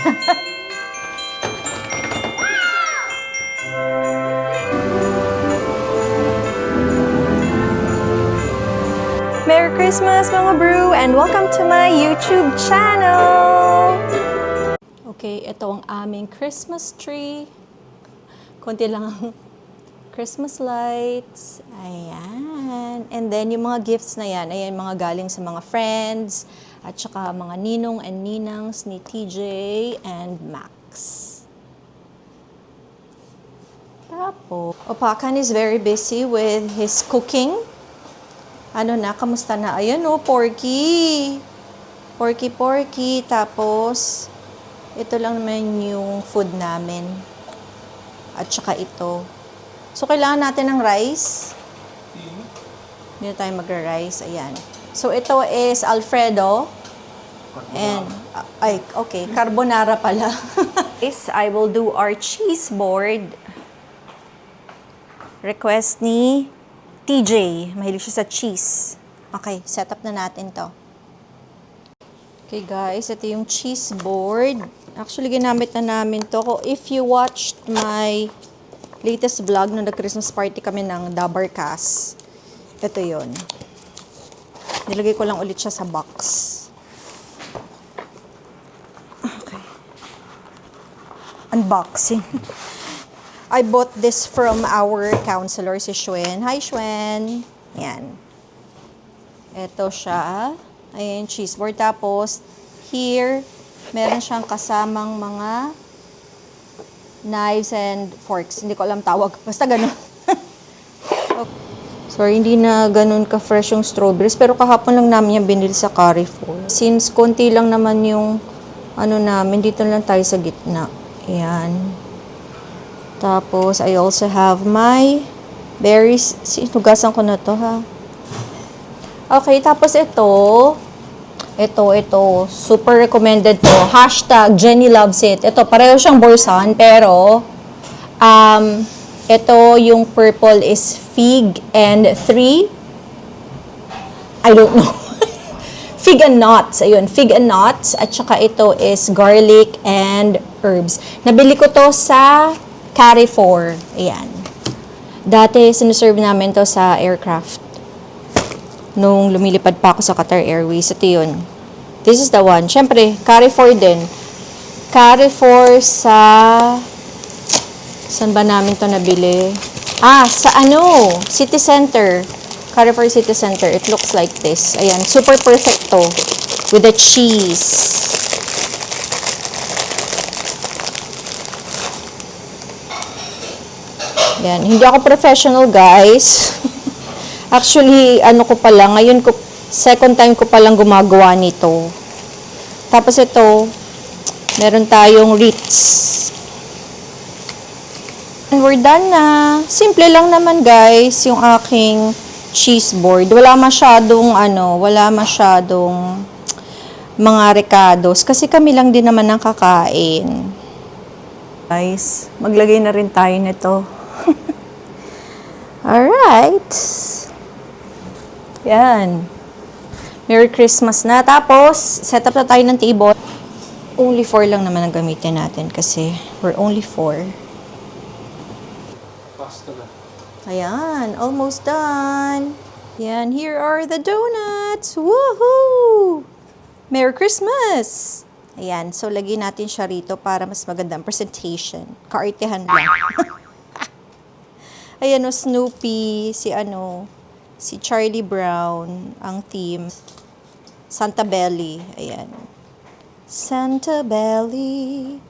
Merry Christmas mga brew and welcome to my YouTube channel! Okay, ito ang aming Christmas tree. Konti lang ang Christmas lights. Ayan. And then yung mga gifts na yan, ayan mga galing sa mga friends at saka mga ninong and ninangs ni TJ and Max. Tapos, Opakan is very busy with his cooking. Ano na, kamusta na? Ayan o, Porky. Porky. Tapos, ito lang naman yung food namin. At saka ito. So, kailangan natin ng rice. Hindi na tayo magra-rice. Ayan. So, ito is Alfredo. And, okay. Carbonara pala. I will do our cheese board. Request ni TJ, mahilig siya sa cheese. Okay, set up na natin to. Okay guys, ito yung cheese board. Actually, ginamit na namin to. If you watched my latest vlog nung nag-Christmas party kami ng Dabarkas, ito yon. Nilagay ko lang ulit siya sa box. Okay. Unboxing. I bought this from our counselor, si Shwen. Hi, Shwen! Yan. Ito siya. Ayan, cheese board. Tapos, here, meron siyang kasamang mga knives and forks. Hindi ko alam tawag. Basta ganun. Okay. Sorry, hindi na ganun ka-fresh yung strawberries. Pero kahapon lang namin yung binili sa Carrefour. Since konti lang naman yung ano namin, dito lang tayo sa gitna. Ayan. Tapos, I also have my berries. Sinugasan ko na to, ha? Okay, tapos ito. Super recommended to. Hashtag Jenny loves it. Ito, pareho siyang borsan, pero ito yung purple is fig and 3. I don't know. Fig and nuts. Ayun, fig and nuts. At saka ito is garlic and herbs. Nabili ko to sa Carrefour. Ayan. Dati, sinuserve namin to sa aircraft. Nung lumilipad pa ako sa Qatar Airways. Ito yun. This is the one. Siyempre, Carrefour din. Carrefour sa... Saan ba namin to nabili? Sa City Center. Carrefour City Center. It looks like this. Ayan. Super perfect to. With the cheese. Yan. Hindi ako professional, guys. Actually, second time ko palang gumagawa nito. Tapos ito, meron tayong Ritz. And we're done na. Simple lang naman, guys, yung aking cheese board. Wala masyadong mga recados. Kasi kami lang din naman ang kakain. Guys, maglagay na rin tayo nito. Alright. Yan. Merry Christmas na. Tapos, set up na tayo ng table. Only 4 lang naman ang gamitin natin kasi we're only 4. Pasta na. Ayan. Almost done. Yan. Here are the donuts. Woohoo! Merry Christmas! Ayan. So, lagyan natin siya rito para mas maganda ang presentation. Kaartehan lang. Ayan o, Snoopy, si Charlie Brown, ang theme. Santa Belly, ayan. Santa Belly.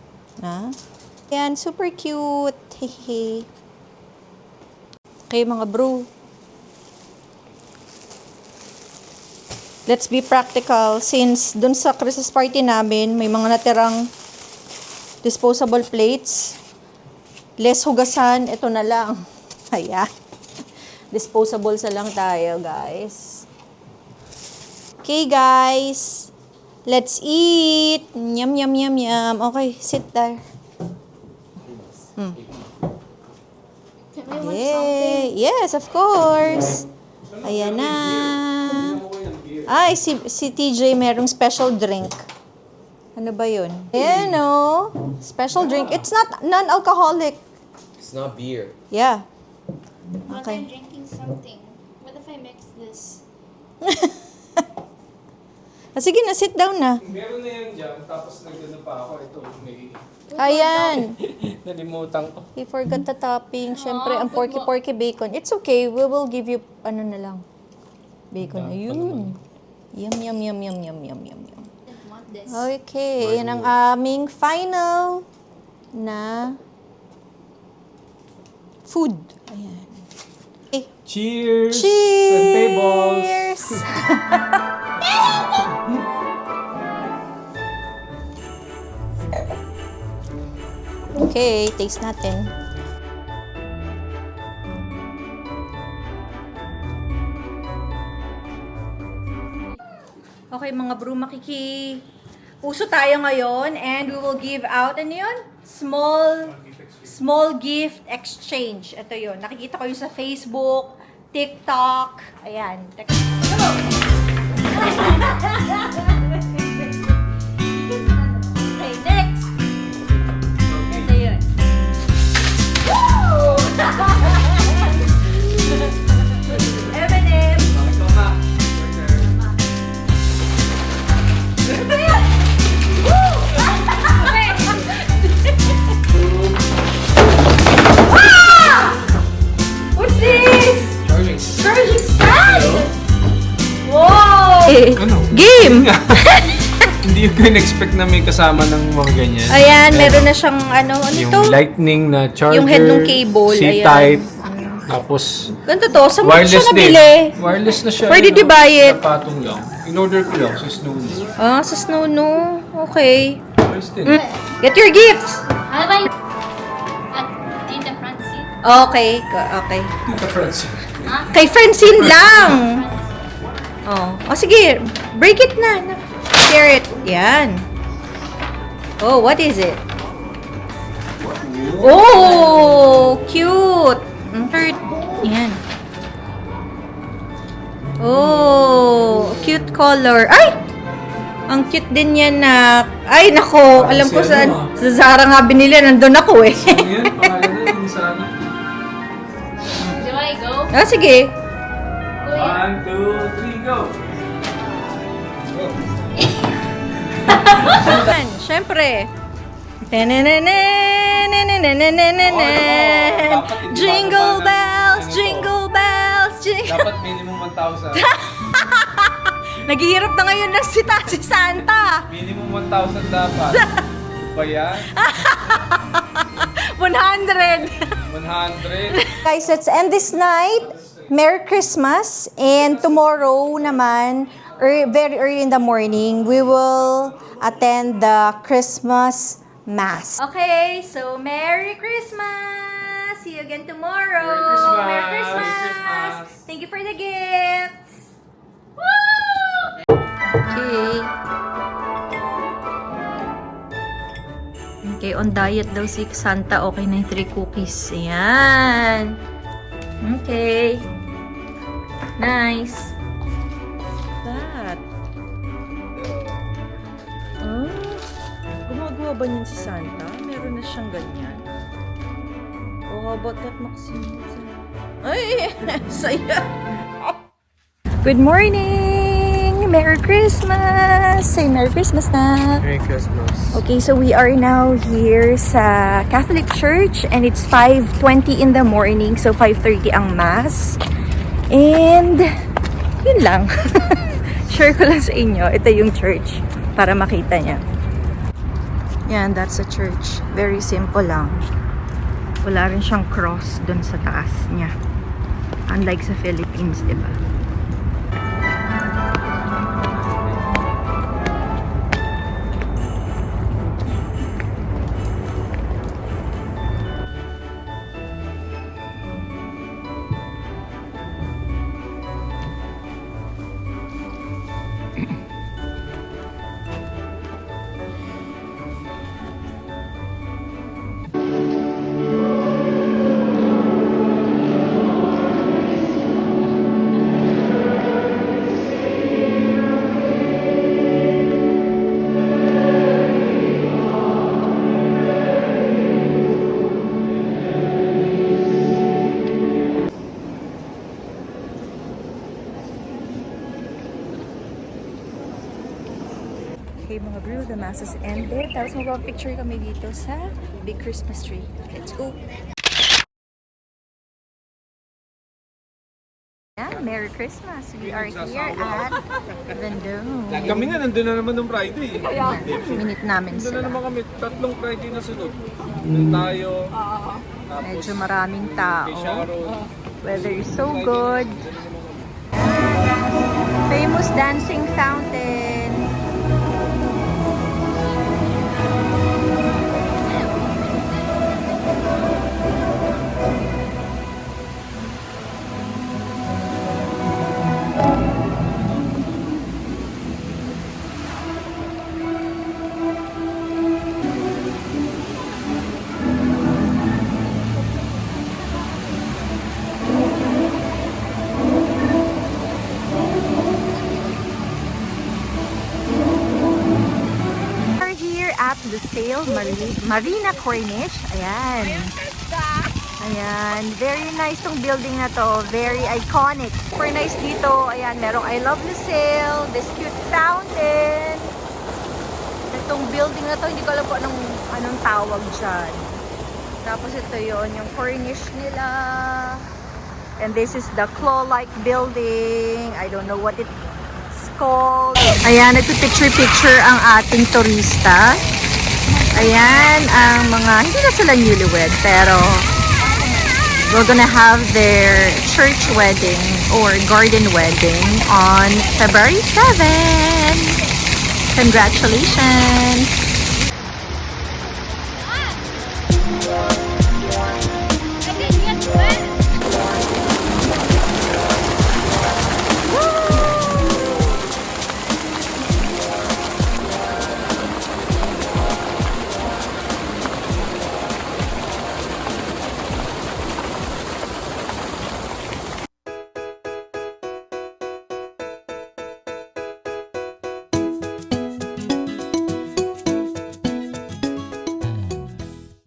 Ayan, super cute. Hehe. Okay, mga bro. Let's be practical. Since dun sa Christmas party namin, may mga natirang disposable plates. Less hugasan, ito na lang. Ayan. Disposable sa lang tayo, guys. Okay, guys. Let's eat. Yum, yum, yum, yum. Okay, sit there. Yay! Yes, of course. Ayan na. Ay, si TJ merong special drink. Ano ba yun? Ayan, oh. Special drink. It's not non-alcoholic. It's not beer. Yeah. But Okay. I'm drinking something. What if I mix this? Ah, sige na, sit down na. Meron na yan dyan, tapos nagano pa ako. Ito, may Ayan. nalimutan ko. He forgot the topping. Siyempre, ang porky bacon. It's okay. We will give you, ano na lang. Bacon. Ayun. Yum, yum, yum, yum, yum, yum, yum, yum. I didn't want this. Okay. Yan ang aming final na food. Ayan. Okay. Cheers! Cheers! And tables! Okay, taste natin. Okay mga bro, makiki. Uso tayo ngayon and we will give out, ano yun? Small gift exchange. Ito yun. Nakikita ko yun sa Facebook, TikTok. Ayan. Go! Okay, next. Ito yun. Woo! M&M. Ito na. Ito yun. Woo! Okay. Wow! What's this? Charging stand! Wow! Ano? Game! Hindi ko in-expect na may kasama ng mga ganyan. Ayan, meron na siyang ano Yung to? lightning na charger. Yung head ng cable, C-type. Tapos, Ganito to, saan mo siya wireless din. nabili? Wireless na siya. Where did you buy it? Napatong lang. In-order ko lang sa Snowy. Ah, sa Snow, no? Okay. Wireless din. Get your gifts! How about in the front seat? Okay, okay. Tita Francis. Kay Francine lang! Oh, sige, break it na. Share it. Yan. Oh, what is it? Oh, cute. Third. Yan. Oh, cute color. Ay! Ang cute din yan na. Ay, nako. Alam ko saan. Sa Zara nga binili. Nandun ako eh. Yan, pangalan na yung sana. Do I go? Ah, sige. 1, 2, 3, go! Siyempre. Jingle bells, jingle bells, jingle. Dapat minimum 1,000. Naghihirap na ngayon na si Santa. Minimum 1,000 dapat. Ba yan? 100. 100. Guys, let's end this night. Merry Christmas. And tomorrow naman, very early in the morning, we will attend the Christmas Mass. Okay, so Merry Christmas! See you again tomorrow. Merry Christmas! Merry Christmas! Merry Christmas! Thank you for the gifts! Woo! Okay. Okay, on diet daw si Santa. Okay na yung 3 cookies. Ayan. Okay. Nice. That. Oh. Gumagawa ba niyan si Santa? Meron na siyang ganyan. Oh, how about that, Maxine? Ay, saya. Good morning! Merry Christmas! Say Merry Christmas na! Merry Christmas. Okay, so we are now here sa Catholic Church and it's 5:20 in the morning, so 5:30 ang Mass. And yun lang. Share ko lang sa inyo. Ito yung church para makita niya. Yan, that's a church. Very simple lang. Wala rin siyang cross dun sa taas niya. Unlike sa Philippines, diba? the mass has ended. Tapos magpapicture kami dito sa big Christmas tree. Let's go! Yeah, Merry Christmas! We are here at Vendome. Kami nga, nandun na naman nung Friday. Minute namin Nandun na sila. naman kami, 3 Friday na sunod. Nandun tayo. Medyo maraming tao. Kay Sharon. Weather is so good. Famous dancing fountain. We're here at Lusail Marina Corniche. Ayan. Ayan. Very nice tong building na to. Very iconic. Super nice dito. Ayan. Merong I Love Lusail. This cute fountain. Itong building na to, hindi ko alam po anong tawag dyan. Tapos ito yon yung Corniche nila. And this is the claw-like building. I don't know what it's called. Ayan, nagpipicture-picture ang ating turista. Ayan, ang mga, hindi na sila newlywed, pero we're gonna have their church wedding or garden wedding on February 7. Congratulations!